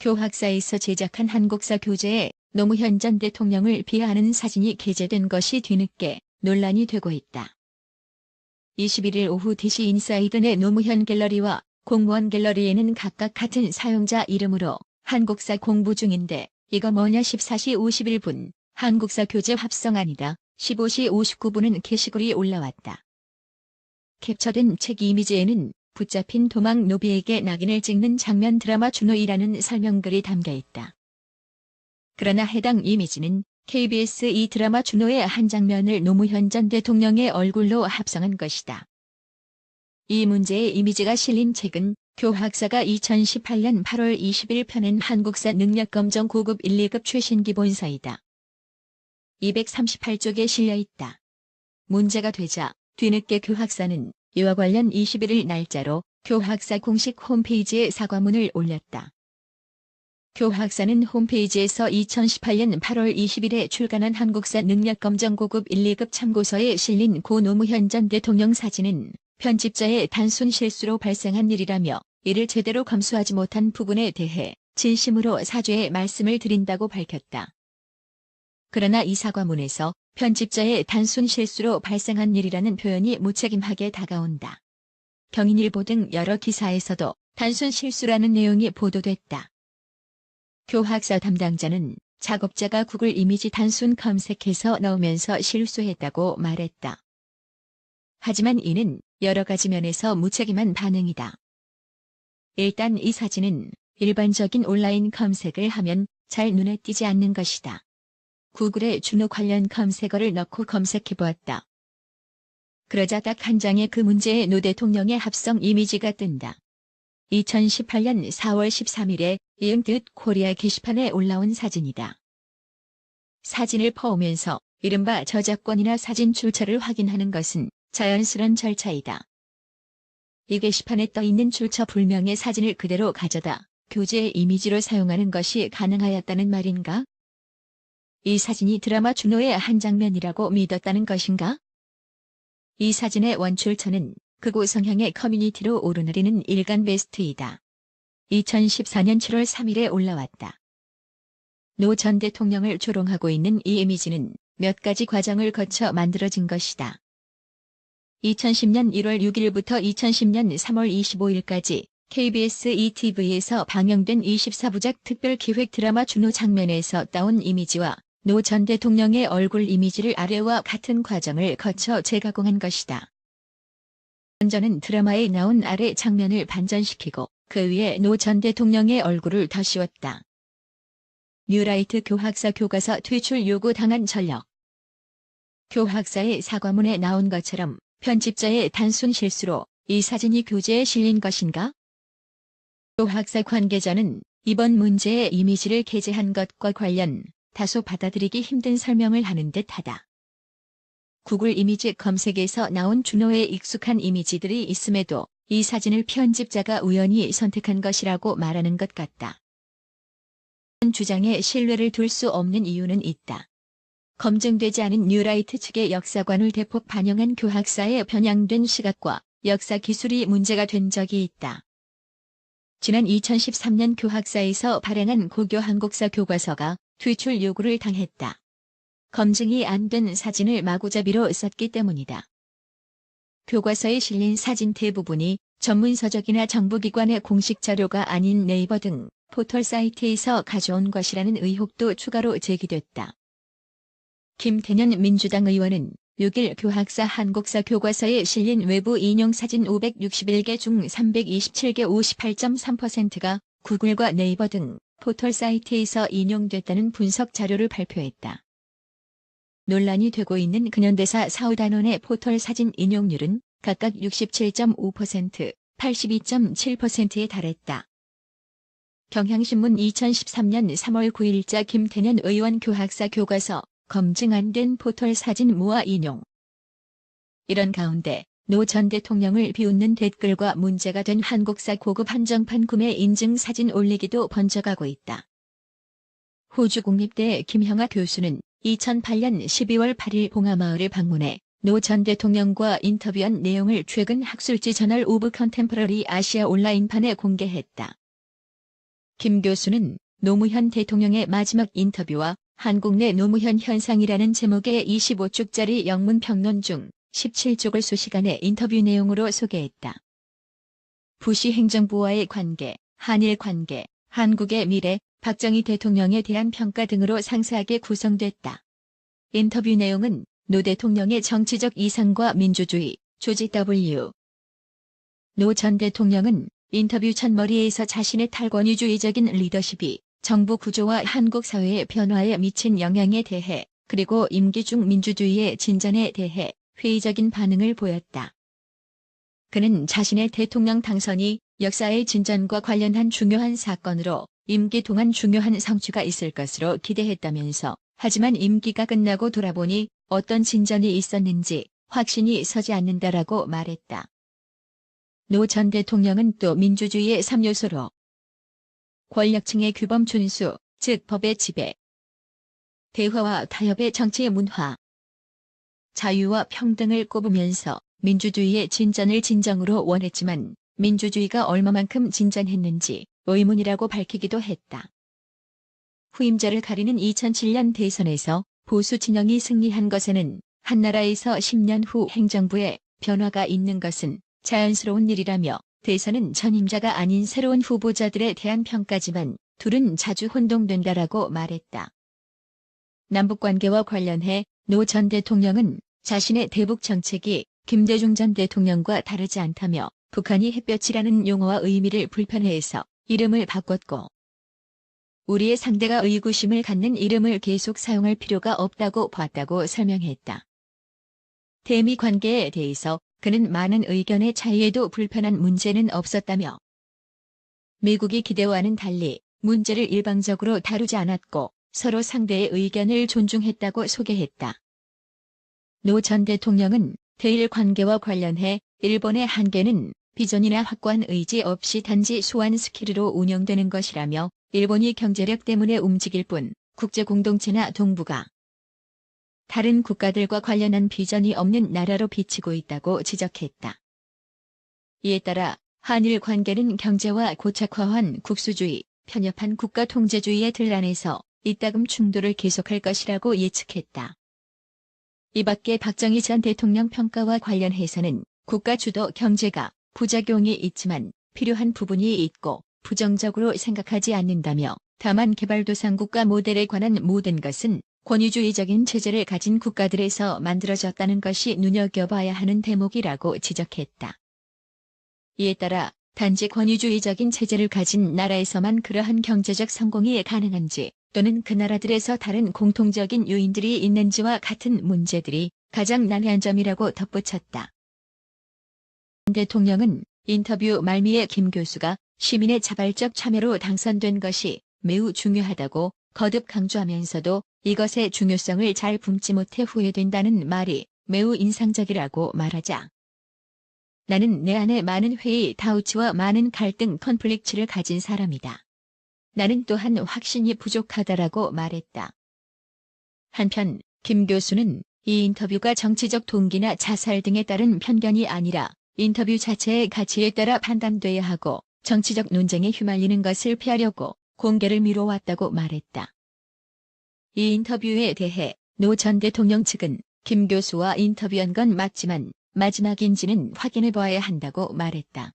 교학사에서 제작한 한국사 교재에 노무현 전 대통령을 비하하는 사진이 게재된 것이 뒤늦게 논란이 되고 있다. 21일 오후 DC 인사이드 내 노무현 갤러리와 공무원 갤러리에는 각각 같은 사용자 이름으로 한국사 공부 중인데 이거 뭐냐 14시 51분 한국사 교재 합성안이다. 15시 59분은 게시글이 올라왔다. 캡처된 책 이미지에는 붙잡힌 도망 노비에게 낙인을 찍는 장면 드라마 준호이라는 설명글이 담겨 있다. 그러나 해당 이미지는 KBS 이 드라마 준호의 한 장면을 노무현 전 대통령의 얼굴로 합성한 것이다. 이 문제의 이미지가 실린 책은 교학사가 2018년 8월 20일 펴낸 한국사 능력검정 고급 1, 2급 최신기본서이다. 238쪽에 실려 있다. 문제가 되자 뒤늦게 교학사는 이와 관련 21일 날짜로 교학사 공식 홈페이지에 사과문을 올렸다. 교학사는 홈페이지에서 2018년 8월 20일에 출간한 한국사 능력검정 고급 1, 2급 참고서에 실린 고 노무현 전 대통령 사진은 편집자의 단순 실수로 발생한 일이라며 이를 제대로 검수하지 못한 부분에 대해 진심으로 사죄의 말씀을 드린다고 밝혔다. 그러나 이 사과문에서 편집자의 단순 실수로 발생한 일이라는 표현이 무책임하게 다가온다. 경인일보 등 여러 기사에서도 단순 실수라는 내용이 보도됐다. 교학사 담당자는 작업자가 구글 이미지 단순 검색해서 넣으면서 실수했다고 말했다. 하지만 이는 여러 가지 면에서 무책임한 반응이다. 일단 이 사진은 일반적인 온라인 검색을 하면 잘 눈에 띄지 않는 것이다. 구글에 준호 관련 검색어를 넣고 검색해보았다. 그러자 딱 한 장의 그 문제의 노 대통령의 합성 이미지가 뜬다. 2018년 4월 13일에 이응뜻 코리아 게시판에 올라온 사진이다. 사진을 퍼오면서 이른바 저작권이나 사진 출처를 확인하는 것은 자연스런 절차이다. 이 게시판에 떠있는 출처 불명의 사진을 그대로 가져다 교재의 이미지로 사용하는 것이 가능하였다는 말인가? 이 사진이 드라마 준호의 한 장면이라고 믿었다는 것인가? 이 사진의 원출처는 극우 성향의 커뮤니티로 오르내리는 일간베스트이다. 2014년 7월 3일에 올라왔다. 노 전 대통령을 조롱하고 있는 이 이미지는 몇 가지 과정을 거쳐 만들어진 것이다. 2010년 1월 6일부터 2010년 3월 25일까지 KBS ETV에서 방영된 24부작 특별기획 드라마 준호 장면에서 따온 이미지와 노 전 대통령의 얼굴 이미지를 아래와 같은 과정을 거쳐 재가공한 것이다. 먼저는 드라마에 나온 아래 장면을 반전시키고 그 위에 노 전 대통령의 얼굴을 더 씌웠다. 뉴라이트 교학사 교과서 퇴출 요구 당한 전력. 교학사의 사과문에 나온 것처럼 편집자의 단순 실수로 이 사진이 교재에 실린 것인가? 교학사 관계자는 이번 문제의 이미지를 게재한 것과 관련 다소 받아들이기 힘든 설명을 하는 듯하다. 구글 이미지 검색에서 나온 준호에 익숙한 이미지들이 있음에도 이 사진을 편집자가 우연히 선택한 것이라고 말하는 것 같다. 주장에 신뢰를 둘 수 없는 이유는 있다. 검증되지 않은 뉴라이트 측의 역사관을 대폭 반영한 교학사의 편향된 시각과 역사 기술이 문제가 된 적이 있다. 지난 2013년 교학사에서 발행한 고교 한국사 교과서가 퇴출 요구를 당했다. 검증이 안 된 사진을 마구잡이로 썼기 때문이다. 교과서에 실린 사진 대부분이 전문서적이나 정부기관의 공식 자료가 아닌 네이버 등 포털 사이트에서 가져온 것이라는 의혹도 추가로 제기됐다. 김태년 민주당 의원은 6일 교학사 한국사 교과서에 실린 외부 인용 사진 561개 중 327개 58.3%가 구글과 네이버 등 포털 사이트에서 인용됐다는 분석 자료를 발표했다. 논란이 되고 있는 근현대사 사후단원의 포털 사진 인용률은 각각 67.5%, 82.7%에 달했다. 경향신문 2013년 3월 9일자 김태년 의원 교학사 교과서 검증 안 된 포털 사진 모아 인용. 이런 가운데 노 전 대통령을 비웃는 댓글과 문제가 된 한국사 고급 한정판 구매 인증 사진 올리기도 번져가고 있다. 호주 국립대 김형아 교수는 2008년 12월 8일 봉하마을을 방문해 노 전 대통령과 인터뷰한 내용을 최근 학술지 저널 오브 컨템퍼러리 아시아 온라인판에 공개했다. 김 교수는 노무현 대통령의 마지막 인터뷰와 한국 내 노무현 현상이라는 제목의 25쪽짜리 영문 평론 중 17쪽을 수시간의 인터뷰 내용으로 소개했다. 부시 행정부와의 관계, 한일 관계, 한국의 미래, 박정희 대통령에 대한 평가 등으로 상세하게 구성됐다. 인터뷰 내용은 노 대통령의 정치적 이상과 민주주의, 조지 W. 노 전 대통령은 인터뷰 첫머리에서 자신의 탈권위주의적인 리더십이 정부 구조와 한국 사회의 변화에 미친 영향에 대해 그리고 임기 중 민주주의의 진전에 대해 회의적인 반응을 보였다. 그는 자신의 대통령 당선이 역사의 진전과 관련한 중요한 사건으로 임기 동안 중요한 성취가 있을 것으로 기대했다면서 하지만 임기가 끝나고 돌아보니 어떤 진전이 있었는지 확신이 서지 않는다라고 말했다. 노 전 대통령은 또 민주주의의 3요소로 권력층의 규범 준수, 즉 법의 지배, 대화와 타협의 정치 문화, 자유와 평등을 꼽으면서 민주주의의 진전을 진정으로 원했지만 민주주의가 얼마만큼 진전했는지 의문이라고 밝히기도 했다. 후임자를 가리는 2007년 대선에서 보수 진영이 승리한 것에는 한나라에서 10년 후 행정부에 변화가 있는 것은 자연스러운 일이라며 대선은 전임자가 아닌 새로운 후보자들에 대한 평가지만 둘은 자주 혼동된다라고 말했다. 남북관계와 관련해 노 전 대통령은 자신의 대북 정책이 김대중 전 대통령과 다르지 않다며 북한이 햇볕이라는 용어와 의미를 불편해해서 이름을 바꿨고 우리의 상대가 의구심을 갖는 이름을 계속 사용할 필요가 없다고 봤다고 설명했다. 대미 관계에 대해서 그는 많은 의견의 차이에도 불편한 문제는 없었다며 미국이 기대와는 달리 문제를 일방적으로 다루지 않았고 서로 상대의 의견을 존중했다고 소개했다. 노 전 대통령은 대일 관계와 관련해 일본의 한계는 비전이나 확고한 의지 없이 단지 소환 스킬로 운영되는 것이라며 일본이 경제력 때문에 움직일 뿐 국제 공동체나 동북아 다른 국가들과 관련한 비전이 없는 나라로 비치고 있다고 지적했다. 이에 따라 한일 관계는 경제와 고착화한 국수주의, 편협한 국가 통제주의의 틀 안에서 이따금 충돌을 계속할 것이라고 예측했다. 이 밖에 박정희 전 대통령 평가와 관련해서는 국가 주도 경제가 부작용이 있지만 필요한 부분이 있고 부정적으로 생각하지 않는다며 다만 개발도상국가 모델에 관한 모든 것은 권위주의적인 체제를 가진 국가들에서 만들어졌다는 것이 눈여겨봐야 하는 대목이라고 지적했다. 이에 따라 단지 권위주의적인 체제를 가진 나라에서만 그러한 경제적 성공이 가능한지 또는 그 나라들에서 다른 공통적인 요인들이 있는지와 같은 문제들이 가장 난해한 점이라고 덧붙였다. 대통령은 인터뷰 말미에 김 교수가 시민의 자발적 참여로 당선된 것이 매우 중요하다고 거듭 강조하면서도 이것의 중요성을 잘 품지 못해 후회된다는 말이 매우 인상적이라고 말하자 나는 내 안에 많은 회의 다우치와 많은 갈등 컨플릭트를 가진 사람이다. 나는 또한 확신이 부족하다라고 말했다. 한편 김 교수는 이 인터뷰가 정치적 동기나 자살 등에 따른 편견이 아니라 인터뷰 자체의 가치에 따라 판단돼야 하고 정치적 논쟁에 휘말리는 것을 피하려고 공개를 미뤄왔다고 말했다. 이 인터뷰에 대해 노 전 대통령 측은 김 교수와 인터뷰한 건 맞지만 마지막인지는 확인해 봐야 한다고 말했다.